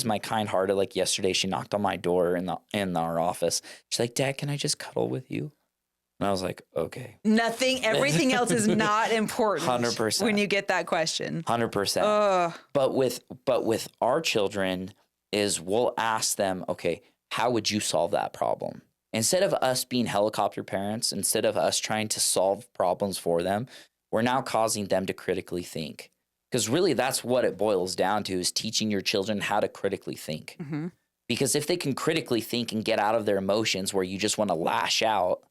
my kind-hearted. Like yesterday, she knocked on my door in our office. She's like, Dad, can I just cuddle with you? And I was like, okay. Everything else is not important. 100%. When you get that question. 100%. But with our children is we'll ask them, okay, how would you solve that problem? Instead of us being helicopter parents, instead of us trying to solve problems for them, we're now causing them to critically think. Because really that's what it boils down to, is teaching your children how to critically think. Mm-hmm. Because if they can critically think and get out of their emotions where you just want to lash out,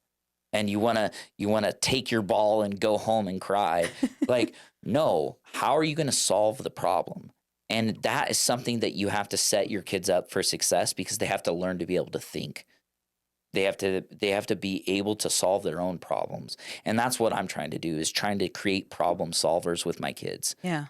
and you want to take your ball and go home and cry. Like, no, how are you going to solve the problem? And that is something that you have to set your kids up for success, because they have to learn to be able to think. They have to be able to solve their own problems. And that's what I'm trying to do, is trying to create problem solvers with my kids. Yeah.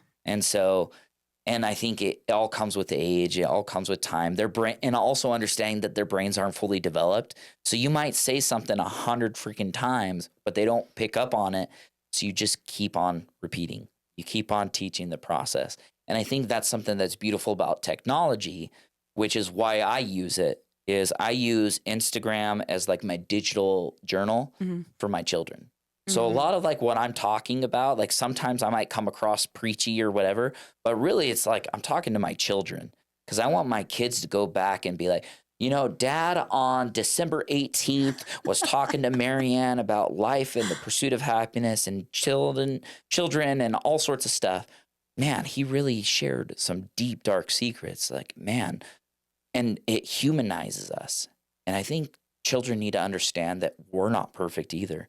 And I think it all comes with age. It all comes with time. Their brain, and also understanding that their brains aren't fully developed. So you might say something 100 freaking times, but they don't pick up on it. So you just keep on repeating. You keep on teaching the process. And I think that's something that's beautiful about technology, which is why I use it, is I use Instagram as like my digital journal for my children. So a lot of like what I'm talking about, like sometimes I might come across preachy or whatever, but really it's like I'm talking to my children, because I want my kids to go back and be like, you know, Dad on December 18th was talking to Marianne about life and the pursuit of happiness and children and all sorts of stuff. Man, he really shared some deep, dark secrets. Like, man, and it humanizes us. And I think children need to understand that we're not perfect either.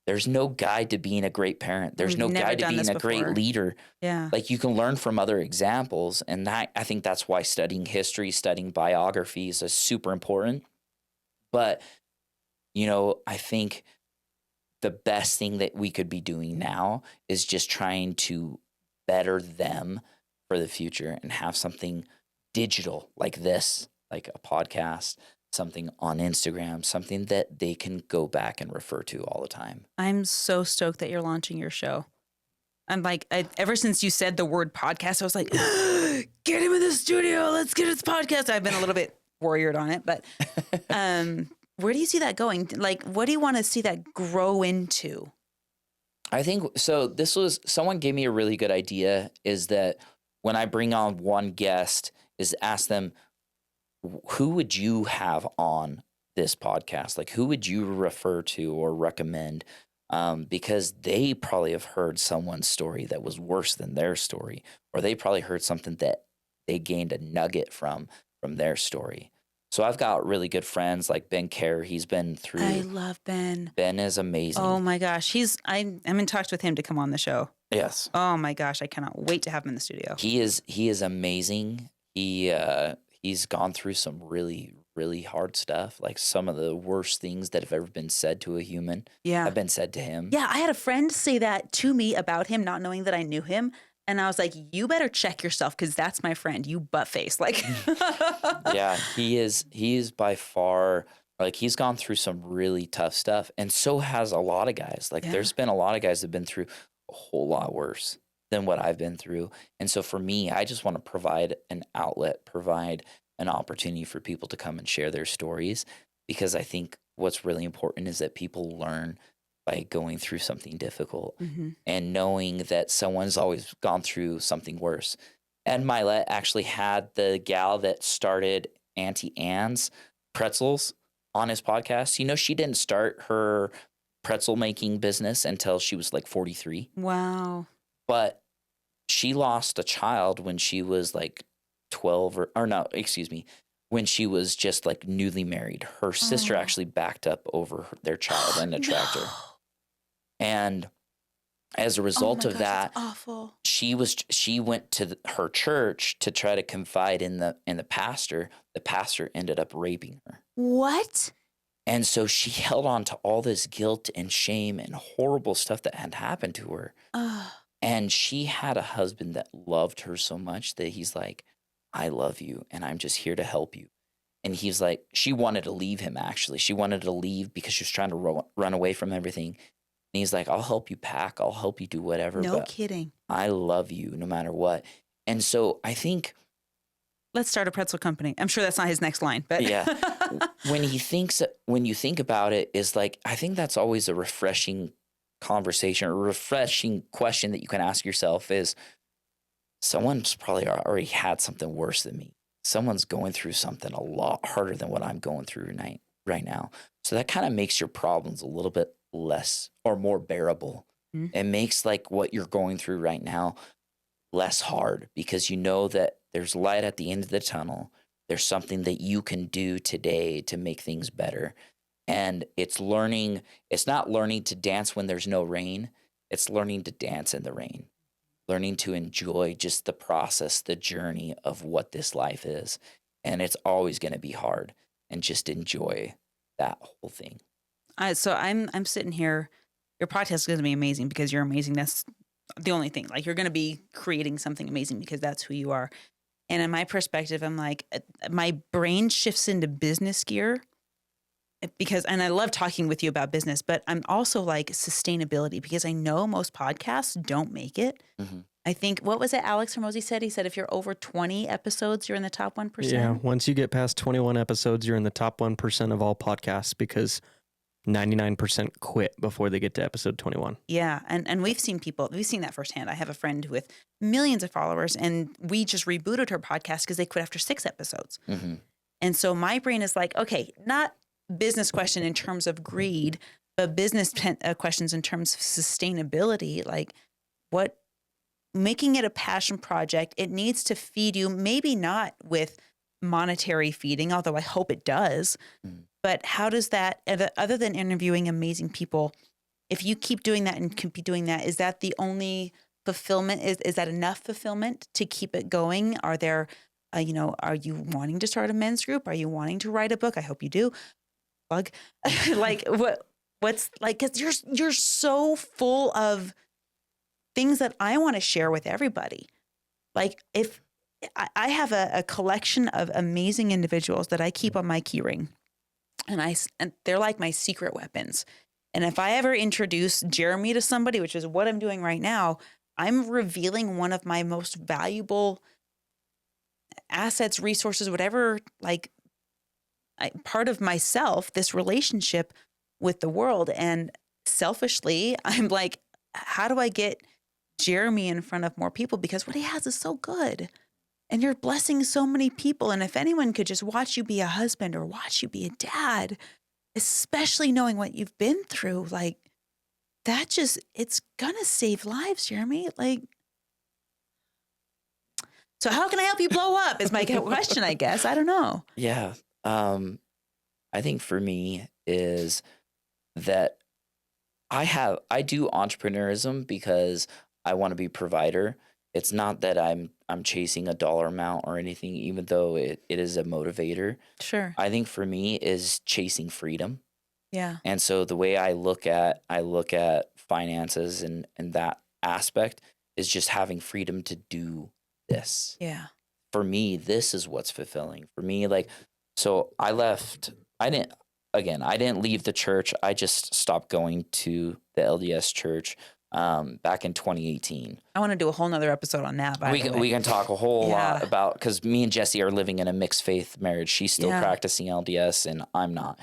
There's no guide to being a great parent. There's no guide to being a great leader. Yeah. Like, you can learn from other examples. And that, I think that's why studying history, studying biographies is super important. But, you know, I think the best thing that we could be doing now is just trying to better them for the future and have something digital like this, like a podcast, something on Instagram, something that they can go back and refer to all the time. I'm so stoked that you're launching your show. I'm like, ever since you said the word podcast, I was like, get him in the studio. Let's get his podcast. I've been a little bit worried on it, but where do you see that going? Like, what do you want to see that grow into? I think, so someone gave me a really good idea, is that when I bring on one guest, is ask them, who would you have on this podcast? Like, who would you refer to or recommend? Because they probably have heard someone's story that was worse than their story, or they probably heard something that they gained a nugget from their story. So I've got really good friends like Ben Kerr. He's been through. I love Ben. Ben is amazing. Oh my gosh. I'm in talks with him to come on the show. Yes. Oh my gosh. I cannot wait to have him in the studio. He is amazing. He's gone through some really, really hard stuff. Like, some of the worst things that have ever been said to a human have been said to him. Yeah. I had a friend say that to me about him, not knowing that I knew him. And I was like, you better check yourself, because that's my friend, you butt face. Like, Yeah, he is by far, like, he's gone through some really tough stuff. And so has a lot of guys. Like, there's been a lot of guys that have been through a whole lot worse than what I've been through. And so for me, I just want to provide an outlet, provide an opportunity for people to come and share their stories, because I think what's really important is that people learn by going through something difficult and knowing that someone's always gone through something worse. Ed Milet actually had the gal that started Auntie Anne's pretzels on his podcast. You know, she didn't start her pretzel making business until she was like 43. wow. But she lost a child when she was like 12 when she was just like newly married. Her sister actually backed up over their child in a tractor. And as a Oh result my of gosh, that's that, awful. she went to her church to try to confide in the pastor. The pastor ended up raping her. What? And so she held on to all this guilt and shame and horrible stuff that had happened to her. Ugh. And she had a husband that loved her so much that he's like, I love you and I'm just here to help you. And he's like, she wanted to leave him, actually. She wanted to leave because she was trying to run away from everything. And he's like, I'll help you pack. I'll help you do whatever. No but kidding. I love you no matter what. And so I think, Let's start a pretzel company. I'm sure that's not his next line, but yeah, when you think about it, is like, I think that's always a refreshing conversation or a refreshing question that you can ask yourself is, someone's probably already had something worse than me. Someone's going through something a lot harder than what I'm going through right now. So that kind of makes your problems a little bit less or more bearable. Mm-hmm. It makes like what you're going through right now less hard because you know that there's light at the end of the tunnel. There's something that you can do today to make things better. And it's not learning to dance when there's no rain. It's learning to dance in the rain, learning to enjoy just the process, the journey of what this life is. And it's always going to be hard, and just enjoy that whole thing. So I'm sitting here. Your podcast is going to be amazing because you're amazing. That's the only thing. Like, you're going to be creating something amazing because that's who you are. And in my perspective, I'm like, my brain shifts into business gear and I love talking with you about business, but I'm also like sustainability because I know most podcasts don't make it. Mm-hmm. I think, what was it Alex Hormozy said? He said, if you're over 20 episodes, you're in the top 1%. Yeah. Once you get past 21 episodes, you're in the top 1% of all podcasts because 99% quit before they get to episode 21. Yeah. And we've seen that firsthand. I have a friend with millions of followers, and we just rebooted her podcast because they quit after 6 episodes. Mm-hmm. And so my brain is like, okay, not business question in terms of greed, but business questions in terms of sustainability. Like, making it a passion project, it needs to feed you, maybe not with monetary feeding, although I hope it does. Mm-hmm. But how does that, other than interviewing amazing people, if you keep doing that and keep doing that, is that the only fulfillment? Is that enough fulfillment to keep it going? Are there, are you wanting to start a men's group? Are you wanting to write a book? I hope you do. Plug. Like, what's like, because you're so full of things that I want to share with everybody. Like, if I have a collection of amazing individuals that I keep on my keyring, and they're like my secret weapons. And if I ever introduce Jeremy to somebody, which is what I'm doing right now, I'm revealing one of my most valuable assets, resources, whatever, like part of myself, this relationship with the world. And selfishly, I'm like, how do I get Jeremy in front of more people? Because what he has is so good. And you're blessing so many people. And if anyone could just watch you be a husband or watch you be a dad, especially knowing what you've been through, like, it's gonna save lives, Jeremy. Like, so how can I help you blow up is my question, I guess. I don't know. Yeah. I think for me is that I do entrepreneurism because I want to be a provider. It's not that I'm chasing a dollar amount or anything, even though it is a motivator. Sure. I think for me is chasing freedom. Yeah. And so the way I look at finances and that aspect is just having freedom to do this. Yeah. For me, this is what's fulfilling. For me, like, so I didn't leave the church. I just stopped going to the LDS church back in 2018. I want to do a whole nother episode on that. We can talk a whole lot about, because me and Jessie are living in a mixed faith marriage. She's still practicing LDS and I'm not.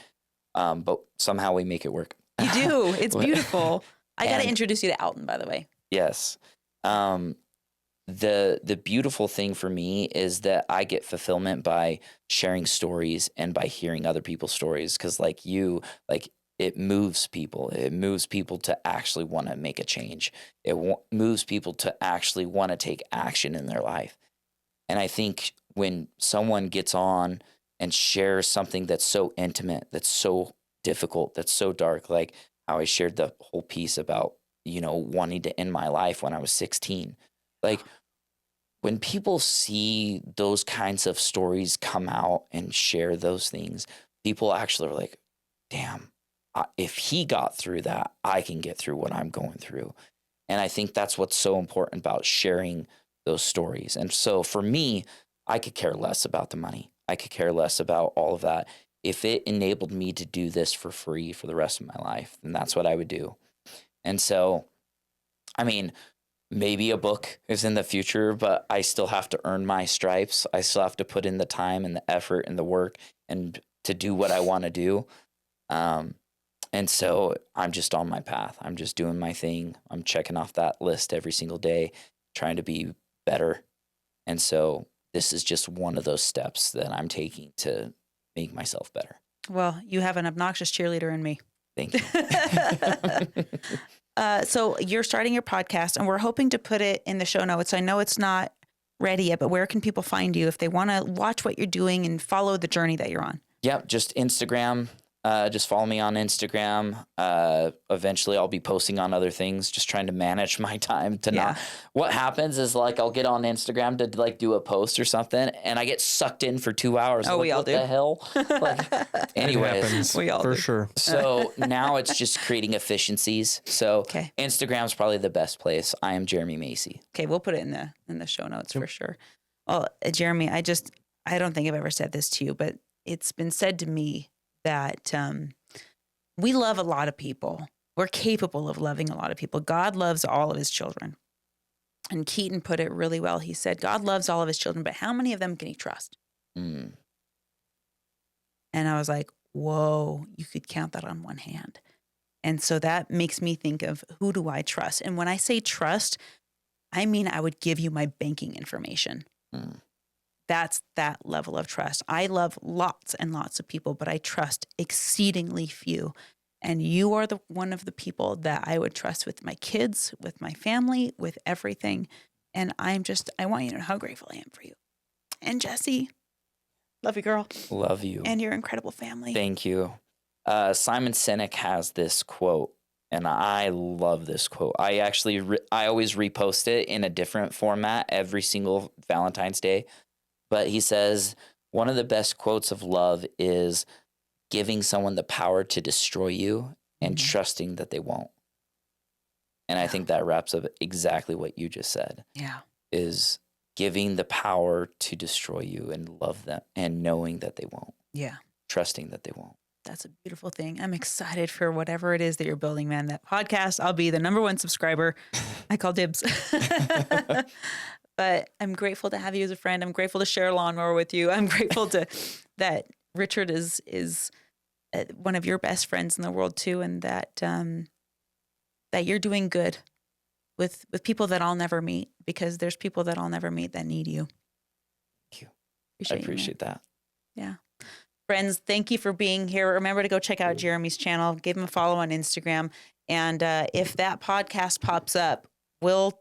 But somehow we make it work. You do. It's beautiful. I got to introduce you to Alton, by the way. Yes. The beautiful thing for me is that I get fulfillment by sharing stories and by hearing other people's stories. Because it moves people. It moves people to actually want to make a change. It moves people to actually want to take action in their life. And I think when someone gets on and shares something that's so intimate, that's so difficult, that's so dark, like how I shared the whole piece about wanting to end my life when I was 16. Like, when people see those kinds of stories come out and share those things, people actually are like, damn, if he got through that, I can get through what I'm going through. And I think that's what's so important about sharing those stories. And so for me, I could care less about the money. I could care less about all of that. If it enabled me to do this for free for the rest of my life, then that's what I would do. And so, I mean, maybe a book is in the future, but I still have to earn my stripes. I still have to put in the time and the effort and the work and to do what I want to do. And so I'm just on my path. I'm just doing my thing. I'm checking off that list every single day, trying to be better. And so this is just one of those steps that I'm taking to make myself better. Well, you have an obnoxious cheerleader in me. Thank you. So you're starting your podcast, and we're hoping to put it in the show notes. I know it's not ready yet, but where can people find you if they want to watch what you're doing and follow the journey that you're on? Yep, just Instagram. Just follow me on Instagram. Eventually I'll be posting on other things, just trying to manage my time to not. What happens is, like, I'll get on Instagram to like do a post or something, and I get sucked in for 2 hours. Oh, like, we all what do. the hell? Like, anyways, We all for do. sure. so now it's just creating efficiencies. So Okay. Instagram's probably the best place. I am Jeremy Macy. Okay, we'll put it in the show notes for sure. Well, Jeremy, I don't think I've ever said this to you, but it's been said to me that we love a lot of people. We're capable of loving a lot of people. God loves all of his children. And Keaton put it really well. He said, God loves all of his children, but how many of them can he trust? Mm. And I was like, whoa, you could count that on one hand. And so that makes me think of, who do I trust? And when I say trust, I mean, I would give you my banking information. Mm. That's that level of trust. I love lots and lots of people, but I trust exceedingly few. And you are one of the people that I would trust with my kids, with my family, with everything. And I want you to know how grateful I am for you. And Jesse, love you, girl. Love you. And your incredible family. Thank you. Simon Sinek has this quote, and I love this quote. I actually, I always repost it in a different format every single Valentine's Day. But he says, one of the best quotes of love is giving someone the power to destroy you and trusting that they won't. And I think that wraps up exactly what you just said. Yeah. Is giving the power to destroy you and love them and knowing that they won't. Yeah. Trusting that they won't. That's a beautiful thing. I'm excited for whatever it is that you're building, man. That podcast, I'll be the #1 subscriber. I call dibs. But I'm grateful to have you as a friend. I'm grateful to share a lawnmower with you. I'm grateful that Richard is one of your best friends in the world too, and that that you're doing good with people that I'll never meet, because there's people that I'll never meet that need you. Thank you. Appreciate I appreciate that. Yeah. Friends, thank you for being here. Remember to go check out Jeremy's channel. Give him a follow on Instagram. And if that podcast pops up, we'll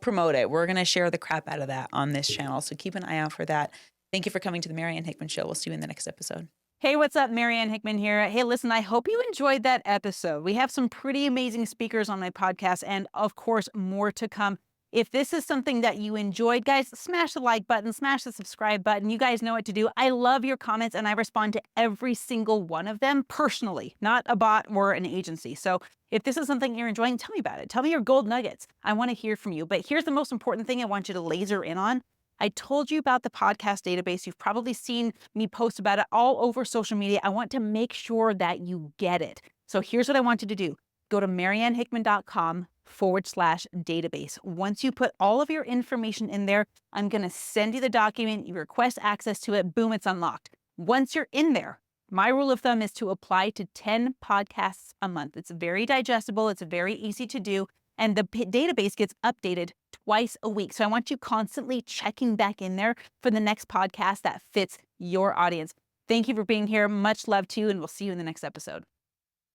promote it. We're going to share the crap out of that on this channel. So keep an eye out for that. Thank you for coming to the Marianne Hickman Show. We'll see you in the next episode. Hey, what's up? Marianne Hickman here. Hey, listen, I hope you enjoyed that episode. We have some pretty amazing speakers on my podcast, and of course, more to come. If this is something that you enjoyed, guys, smash the like button, smash the subscribe button. You guys know what to do. I love your comments, and I respond to every single one of them personally, not a bot or an agency. So if this is something you're enjoying, tell me about it. Tell me your gold nuggets. I want to hear from you. But here's the most important thing I want you to laser in on. I told you about the podcast database. You've probably seen me post about it all over social media. I want to make sure that you get it. So here's what I want you to do. Go to mariannehickman.com/database. Once you put all of your information in there, I'm going to send you the document. You request access to it. Boom, it's unlocked. Once you're in there, my rule of thumb is to apply to 10 podcasts a month. It's very digestible. It's very easy to do. And the database gets updated twice a week. So I want you constantly checking back in there for the next podcast that fits your audience. Thank you for being here. Much love to you, and we'll see you in the next episode.